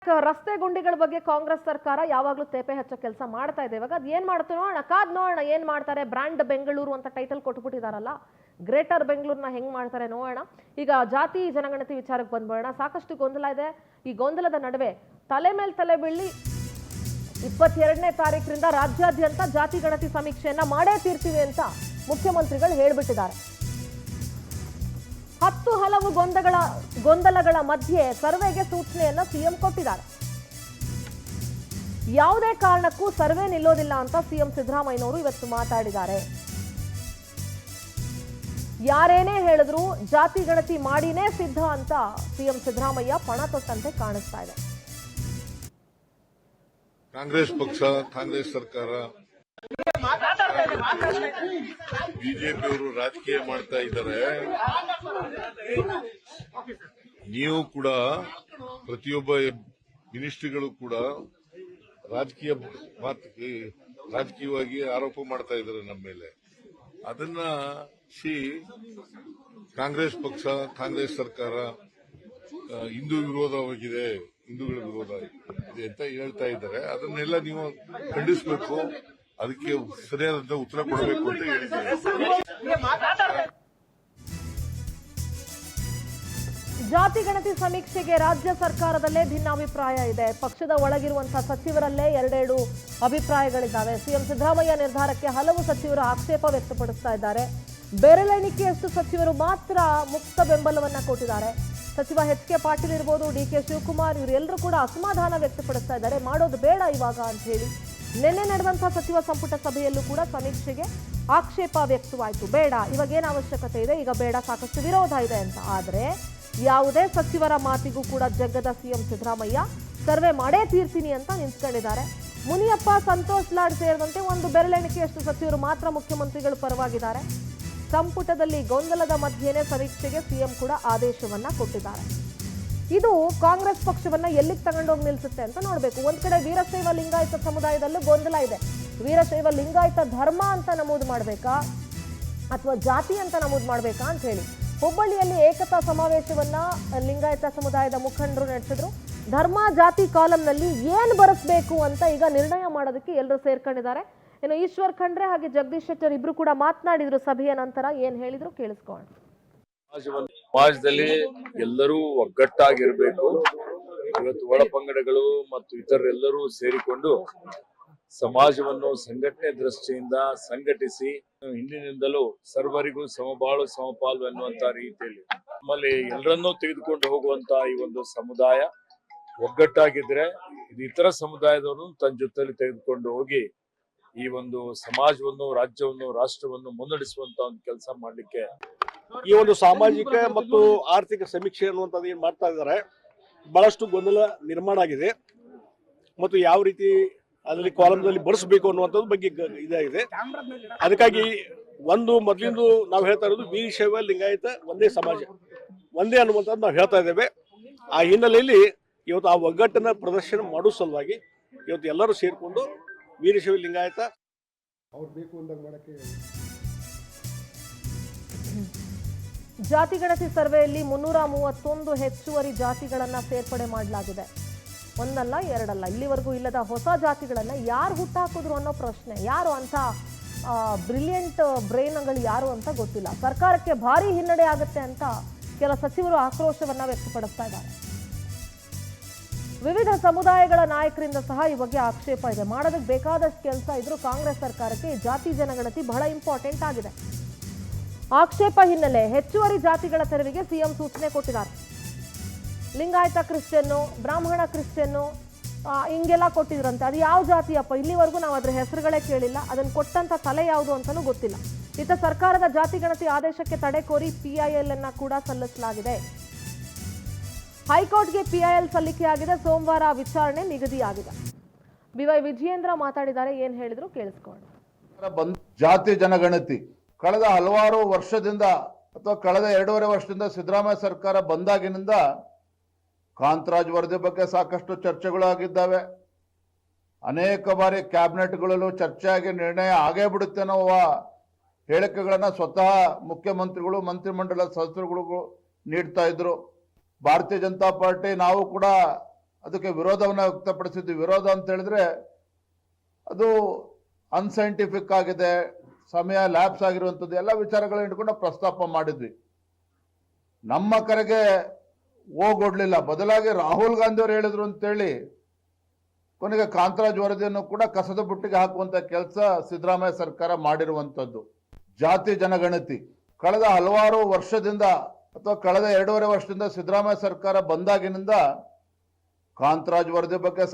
ರಸ್ತೆ ಗುಂಡಿಗಳ ಬಗ್ಗೆ ಕಾಂಗ್ರೆಸ್ ಸರ್ಕಾರ ಯಾವಾಗಲೂ ತೇಪೆ ಹಚ್ಚೋ ಕೆಲಸ ಮಾಡ್ತಾ ಇದೆ. ಇವಾಗ ಅದು ಏನು ಮಾಡ್ತಾರೆ ನೋಡೋಣ, ಕಾದ್ ನೋಡೋಣ ಏನು ಮಾಡ್ತಾರೆ. ಬ್ರ್ಯಾಂಡ್ ಬೆಂಗಳೂರು ಅಂತ ಟೈಟಲ್ ಕೊಟ್ಬಿಟ್ಟಿದಾರಲ್ಲ, ಗ್ರೇಟರ್ ಬೆಂಗಳೂರನ್ನ ಹೆಂಗ್ ಮಾಡ್ತಾರೆ ನೋಡೋಣ. ಈಗ ಜಾತಿ ಜನಗಣತಿ ವಿಚಾರಕ್ಕೆ ಬಂದ್ಬಿಡೋಣ. ಸಾಕಷ್ಟು ಗೊಂದಲ ಇದೆ. ಈ ಗೊಂದಲದ ನಡುವೆ ತಲೆ ಮೇಲೆ ತಲೆ ಬೀಳಿ 22ನೇ ತಾರೀಕಿನಿಂದ ರಾಜ್ಯಾದ್ಯಂತ ಜಾತಿ ಗಣತಿ ಸಮೀಕ್ಷೆಯನ್ನ ಮಾಡೇ ತೀರ್ತೀವಿ ಅಂತ ಮುಖ್ಯಮಂತ್ರಿಗಳು ಹೇಳ್ಬಿಟ್ಟಿದ್ದಾರೆ. 10 ಹಲವು ಗೊಂದಲಗಳ ಮಧ್ಯೆ ಸರ್ವೆಗೆ ಸೂಚನೆಯನ್ನ ಸಿಎಂ ಕೊಟ್ಟಿದ್ದಾರೆ. ಯಾವುದೇ ಕಾರಣಕ್ಕೂ ಸರ್ವೆ ನಿಲ್ಲೋದಿಲ್ಲ ಅಂತ ಸಿಎಂ ಸಿದ್ದರಾಮಯ್ಯನವರು ಇವತ್ತು ಮಾತಾಡಿದ್ದಾರೆ. ಯಾರೇನೇ ಹೇಳಿದ್ರು ಜಾತಿ ಗಣತಿ ಮಾಡಿನೇ ಸಿದ್ಧ ಅಂತ ಸಿಎಂ ಸಿದ್ದರಾಮಯ್ಯ ಪಣ ತೊಟ್ಟಂತೆ ಕಾಣಿಸ್ತಾ ಇದೆ. ಕಾಂಗ್ರೆಸ್ ಪಕ್ಷ, ಕಾಂಗ್ರೆಸ್ ಸರ್ಕಾರ, ಬಿಜೆಪಿಯವರು ರಾಜಕೀಯ ಮಾಡ್ತಾ ಇದ್ದಾರೆ. ನೀವು ಕೂಡ ಪ್ರತಿಯೊಬ್ಬ ಮಿನಿಸ್ಟ್ರಿಗಳು ಕೂಡ ರಾಜಕೀಯವಾಗಿ ಆರೋಪ ಮಾಡ್ತಾ ಇದ್ದಾರೆ ನಮ್ಮ ಮೇಲೆ. ಅದನ್ನ ಕಾಂಗ್ರೆಸ್ ಪಕ್ಷ, ಕಾಂಗ್ರೆಸ್ ಸರ್ಕಾರ ಹಿಂದೂ ವಿರೋಧವಾಗಿದೆ, ಹಿಂದೂಗಳ ವಿರೋಧ ಇದೆ ಅಂತ ಹೇಳ್ತಾ ಇದ್ದಾರೆ. ಅದನ್ನೆಲ್ಲ ನೀವು ಖಂಡಿಸಬೇಕು, ಅದಕ್ಕೆ ಸರಿಯಾದಂತ ಉತ್ತರ ಕೊಡಬೇಕು ಅಂತ ಹೇಳಿದ್ದಾರೆ. ಜಾತಿ ಗಣತಿ ಸಮೀಕ್ಷೆಗೆ ರಾಜ್ಯ ಸರ್ಕಾರದಲ್ಲೇ ಭಿನ್ನಾಭಿಪ್ರಾಯ ಇದೆ. ಪಕ್ಷದ ಒಳಗಿರುವಂತಹ ಸಚಿವರಲ್ಲೇ 2 ಅಭಿಪ್ರಾಯಗಳಿದ್ದಾವೆ. ಸಿಎಂ ಸಿದ್ದರಾಮಯ್ಯ ನಿರ್ಧಾರಕ್ಕೆ ಹಲವು ಸಚಿವರು ಆಕ್ಷೇಪ ವ್ಯಕ್ತಪಡಿಸ್ತಾ ಇದ್ದಾರೆ. ಬೆರಳೆಣಿಕೆಯಷ್ಟು ಸಚಿವರು ಮಾತ್ರ ಮುಕ್ತ ಬೆಂಬಲವನ್ನ ಕೊಟ್ಟಿದ್ದಾರೆ. ಸಚಿವ ಎಚ್.ಕೆ. ಪಾಟೀಲ್ ಇರ್ಬೋದು, ಡಿ.ಕೆ. ಶಿವಕುಮಾರ್, ಇವರೆಲ್ಲರೂ ಕೂಡ ಅಸಮಾಧಾನ ವ್ಯಕ್ತಪಡಿಸ್ತಾ ಇದ್ದಾರೆ. ಮಾಡೋದು ಬೇಡ ಇವಾಗ ಅಂತ ಹೇಳಿ. ನಿನ್ನೆ ನಡೆದಂತಹ ಸಚಿವ ಸಂಪುಟ ಸಭೆಯಲ್ಲೂ ಕೂಡ ಸಮೀಕ್ಷೆಗೆ ಆಕ್ಷೇಪ ವ್ಯಕ್ತವಾಯಿತು. ಬೇಡ, ಇವಾಗ ಏನು ಅವಶ್ಯಕತೆ ಇದೆ, ಈಗ ಬೇಡ, ಸಾಕಷ್ಟು ವಿರೋಧ ಇದೆ ಅಂತ. ಆದರೆ ಯಾವುದೇ ಸಚಿವರ ಮಾತಿಗೂ ಕೂಡ ಜಗ್ಗದ ಸಿಎಂ ಸಿದ್ದರಾಮಯ್ಯ ಸರ್ವೆ ಮಾಡೇ ತೀರ್ತೀನಿ ಅಂತ ನಿಂತ್ಕೊಂಡಿದ್ದಾರೆ. ಮುನಿಯಪ್ಪ, ಸಂತೋಷ್ ಲಾಡ್ ಸೇರಿದಂತೆ ಒಂದು ಬೆರಳೆಣಿಕೆಯಷ್ಟು ಸಚಿವರು ಮಾತ್ರ ಮುಖ್ಯಮಂತ್ರಿಗಳು ಪರವಾಗಿದ್ದಾರೆ. ಸಂಪುಟದಲ್ಲಿ ಗೊಂದಲದ ಮಧ್ಯೆನೇ ಸಮೀಕ್ಷೆಗೆ ಸಿಎಂ ಕೂಡ ಆದೇಶವನ್ನ ಕೊಟ್ಟಿದ್ದಾರೆ. ಇದು ಕಾಂಗ್ರೆಸ್ ಪಕ್ಷವನ್ನ ಎಲ್ಲಿಗೆ ತಗೊಂಡೋಗಿ ನಿಲ್ಸುತ್ತೆ ಅಂತ ನೋಡ್ಬೇಕು. ಒಂದ್ ಕಡೆ ವೀರಶೈವ ಲಿಂಗಾಯತ ಸಮುದಾಯದಲ್ಲೂ ಗೊಂದಲ ಇದೆ. ವೀರಶೈವ ಲಿಂಗಾಯತ ಧರ್ಮ ಅಂತ ನಮೂದು ಮಾಡ್ಬೇಕಾ ಅಥವಾ ಜಾತಿ ಅಂತ ನಮೂದು ಮಾಡ್ಬೇಕಾ ಅಂತ ಹೇಳಿ ಹುಬ್ಬಳ್ಳಿಯಲ್ಲಿ ಏಕತಾ ಸಮಾವೇಶವನ್ನ ಲಿಂಗಾಯತ ಸಮುದಾಯದ ಮುಖಂಡರು ನಡೆಸಿದ್ರು. ಧರ್ಮ ಜಾತಿ ಕಾಲಂನಲ್ಲಿ ಏನ್ ಬರೆಸಬೇಕು ಅಂತ ಈಗ ನಿರ್ಣಯ ಮಾಡೋದಕ್ಕೆ ಎಲ್ಲರೂ ಸೇರ್ಕೊಂಡಿದ್ದಾರೆ. ಇನ್ನು ಈಶ್ವರ್ ಖಂಡ್ರೆ ಹಾಗೆ ಜಗದೀಶ್ ಶೆಟ್ಟರ್ ಇಬ್ರು ಕೂಡ ಮಾತನಾಡಿದ್ರು ಸಭೆಯ ನಂತರ. ಏನ್ ಹೇಳಿದ್ರು ಕೇಳಿಸ್ಕೊಳ್ಳೋಣ. ಸಮಾಜದಲ್ಲಿ ಎಲ್ಲರೂ ಒಗ್ಗಟ್ಟಾಗಿರ್ಬೇಕು. ಇವತ್ತು ಒಳ ಪಂಗಡಗಳು ಮತ್ತು ಇತರರೆಲ್ಲರೂ ಸೇರಿಕೊಂಡು ಸಮಾಜವನ್ನು ಸಂಘಟನೆ ದೃಷ್ಟಿಯಿಂದ ಸಂಘಟಿಸಿ ಹಿಂದಿನಿಂದಲೂ ಸರ್ವರಿಗೂ ಸಮಬಾಳು ಸಮಪಾಲು ಎನ್ನುವಂತ ರೀತಿಯಲ್ಲಿ ನಮ್ಮಲ್ಲಿ ಎಲ್ಲರನ್ನೂ ತೆಗೆದುಕೊಂಡು ಹೋಗುವಂತ ಈ ಒಂದು ಸಮುದಾಯ ಒಗ್ಗಟ್ಟಾಗಿದ್ರೆ ಇದು ಇತರ ಸಮುದಾಯದವರು ತನ್ನ ಜೊತೆಲಿ ತೆಗೆದುಕೊಂಡು ಹೋಗಿ ಈ ಒಂದು ಸಮಾಜವನ್ನು, ರಾಜ್ಯವನ್ನು, ರಾಷ್ಟ್ರವನ್ನು ಮುನ್ನಡೆಸುವಂತ ಒಂದು ಕೆಲಸ ಮಾಡ್ಲಿಕ್ಕೆ ಈ ಒಂದು ಸಾಮಾಜಿಕ ಮತ್ತು ಆರ್ಥಿಕ ಸಮೀಕ್ಷೆ ಅನ್ನುವಂಥದ್ದು ಏನ್ ಮಾಡ್ತಾ ಇದ್ದಾರೆ, ಬಹಳಷ್ಟು ಗೊಂದಲ ನಿರ್ಮಾಣ ಆಗಿದೆ. ಮತ್ತು ಯಾವ ರೀತಿ ಅದರಲ್ಲಿ ಕಾಲಂನಲ್ಲಿ ಬರೆಸಬೇಕು ಅನ್ನುವಂಥದ್ದು ಬಗ್ಗೆ ಇದಾಗಿದೆ. ಅದಕ್ಕಾಗಿ ಮೊದಲಿಂದು ನಾವು ಹೇಳ್ತಾ ಇರೋದು ವೀರಶೈವ ಲಿಂಗಾಯತ ಒಂದೇ ಸಮಾಜ, ಒಂದೇ ಅನ್ನುವಂಥದ್ದು ನಾವು ಹೇಳ್ತಾ ಇದ್ದೇವೆ. ಆ ಹಿನ್ನೆಲೆಯಲ್ಲಿ ಇವತ್ತು ಆ ಒಗ್ಗಟ್ಟನ್ನ ಪ್ರದರ್ಶನ ಮಾಡುವ ಸಲುವಾಗಿ ಇವತ್ತು ಎಲ್ಲರೂ ಸೇರಿಕೊಂಡು ವೀರಶೈವ ಲಿಂಗಾಯತ ಅವ್ರು ಬೇಕು ಅಂದಾಗ ಮಾಡಕ್ಕೆ. ಜಾತಿ ಗಣತಿ ಸರ್ವೆಯಲ್ಲಿ 331 ಹೆಚ್ಚುವರಿ ಜಾತಿಗಳನ್ನ ಸೇರ್ಪಡೆ ಮಾಡಲಾಗಿದೆ. ಒಂದಲ್ಲ ಎರಡಲ್ಲ, ಇಲ್ಲಿವರೆಗೂ ಇಲ್ಲದ ಹೊಸ ಜಾತಿಗಳನ್ನ ಯಾರು ಹುಟ್ಟಾಕಿದ್ರು ಅನ್ನೋ ಪ್ರಶ್ನೆ. ಯಾರು ಅಂತ ಬ್ರಿಲಿಯಂಟ್ ಬ್ರೈನ್ಗಳು ಯಾರು ಅಂತ ಗೊತ್ತಿಲ್ಲ. ಸರ್ಕಾರಕ್ಕೆ ಭಾರಿ ಹಿನ್ನಡೆ ಆಗುತ್ತೆ ಅಂತ ಕೆಲ ಸಚಿವರು ಆಕ್ರೋಶವನ್ನ ವ್ಯಕ್ತಪಡಿಸ್ತಾ ಇದ್ದಾರೆ. ವಿವಿಧ ಸಮುದಾಯಗಳ ನಾಯಕರಿಂದ ಸಹ ಈ ಬಗ್ಗೆ ಆಕ್ಷೇಪ ಇದೆ. ಮಾಡೋದಕ್ಕೆ ಬೇಕಾದಷ್ಟು ಕೆಲಸ ಇದ್ರೂ ಕಾಂಗ್ರೆಸ್ ಸರ್ಕಾರಕ್ಕೆ ಜಾತಿ ಜನಗಣತಿ ಬಹಳ ಇಂಪಾರ್ಟೆಂಟ್ ಆಗಿದೆ. ಆಕ್ಷೇಪ ಹಿನ್ನೆಲೆ ಹೆಚ್ಚುವರಿ ಜಾತಿಗಳ ತೆರವಿಗೆ ಸಿಎಂ ಸೂಚನೆ ಕೊಟ್ಟಿದ್ದಾರೆ. ಲಿಂಗಾಯತ ಕ್ರಿಶ್ಚಿಯನ್ನು, ಬ್ರಾಹ್ಮಣ ಕ್ರಿಶ್ಚಿಯನ್ನು ಹಿಂಗೆಲ್ಲ ಕೊಟ್ಟಿದ್ರಂತೆ. ಅದು ಯಾವ ಜಾತಿಯಪ್ಪ, ಇಲ್ಲಿವರೆಗೂ ನಾವು ಅದ್ರ ಹೆಸರುಗಳೇ ಕೇಳಿಲ್ಲ. ಅದನ್ನು ಕೊಟ್ಟಂತ ತಲೆ ಯಾವುದು ಅಂತಲೂ ಗೊತ್ತಿಲ್ಲ. ಇತ್ತ ಸರ್ಕಾರದ ಜಾತಿ ಗಣತಿ ಆದೇಶಕ್ಕೆ ತಡೆ ಕೋರಿ PIL ಅನ್ನ ಕೂಡ ಸಲ್ಲಿಸಲಾಗಿದೆ. ಹೈಕೋರ್ಟ್ಗೆ PIL ಸಲ್ಲಿಕೆಯಾಗಿದೆ. ಸೋಮವಾರ ವಿಚಾರಣೆ ನಿಗದಿಯಾಗಿದೆ. BY ವಿಜಯೇಂದ್ರ ಮಾತಾಡಿದ್ದಾರೆ. ಏನ್ ಹೇಳಿದ್ರು ಕೇಳಿಸ್ಕೊಳ್ಳೋಣ. ಜಾತಿ ಜನಗಣತಿ ಕಳೆದ ಹಲವಾರು ವರ್ಷದಿಂದ ಅಥವಾ ಕಳೆದ 2.5 ವರ್ಷದಿಂದ ಸಿದ್ದರಾಮಯ್ಯ ಸರ್ಕಾರ ಬಂದಾಗಿನಿಂದ ಕಾಂತರಾಜ್ ವರದಿ ಬಗ್ಗೆ ಸಾಕಷ್ಟು ಚರ್ಚೆಗಳು ಆಗಿದ್ದಾವೆ. ಅನೇಕ ಬಾರಿ ಕ್ಯಾಬಿನೆಟ್ಗಳಲ್ಲೂ ಚರ್ಚೆ ಆಗಿ ನಿರ್ಣಯ ಆಗೇ ಬಿಡುತ್ತೆ ಅನ್ನೋ ಹೇಳಿಕೆಗಳನ್ನ ಸ್ವತಃ ಮುಖ್ಯಮಂತ್ರಿಗಳು, ಮಂತ್ರಿಮಂಡಲ ಸದಸ್ಯರುಗಳು ನೀಡ್ತಾ ಇದ್ರು. ಭಾರತೀಯ ಜನತಾ ಪಾರ್ಟಿ ನಾವು ಕೂಡ ಅದಕ್ಕೆ ವಿರೋಧವನ್ನು ವ್ಯಕ್ತಪಡಿಸಿದ್ವಿ. ವಿರೋಧ ಅಂತ ಹೇಳಿದ್ರೆ ಅದು ಅನ್ಸೈಂಟಿಫಿಕ್ ಆಗಿದೆ, ಸಮಯ ಲ್ಯಾಪ್ಸ್ ಆಗಿರುವಂಥದ್ದು, ಎಲ್ಲ ವಿಚಾರಗಳನ್ನ ಇಟ್ಕೊಂಡು ಪ್ರಸ್ತಾಪ ಮಾಡಿದ್ವಿ. ನಮ್ಮ ಕರೆಗೆ ಹೋಗೊಡ್ಲಿಲ್ಲ, ಬದಲಾಗಿ ರಾಹುಲ್ ಗಾಂಧಿ ಅವರು ಹೇಳಿದ್ರು ಅಂತೇಳಿ ಕೊನೆಗೆ ಕಾಂತರಾಜ್ ವರದಿಯನ್ನು ಕೂಡ ಕಸದ ಬುಟ್ಟಿಗೆ ಹಾಕುವಂತ ಕೆಲಸ ಸಿದ್ದರಾಮಯ್ಯ ಸರ್ಕಾರ ಮಾಡಿರುವಂಥದ್ದು. ಜಾತಿ ಜನಗಣತಿ ಕಳೆದ ಹಲವಾರು ವರ್ಷದಿಂದ ಅಥವಾ ಕಳೆದ 2.5 ವರ್ಷದಿಂದ ಸಿದ್ದರಾಮಯ್ಯ ಸರ್ಕಾರ ಬಂದಾಗಿನಿಂದ ಕಾಂತರಾಜ್ ವರದಿ ಬಗ್ಗೆ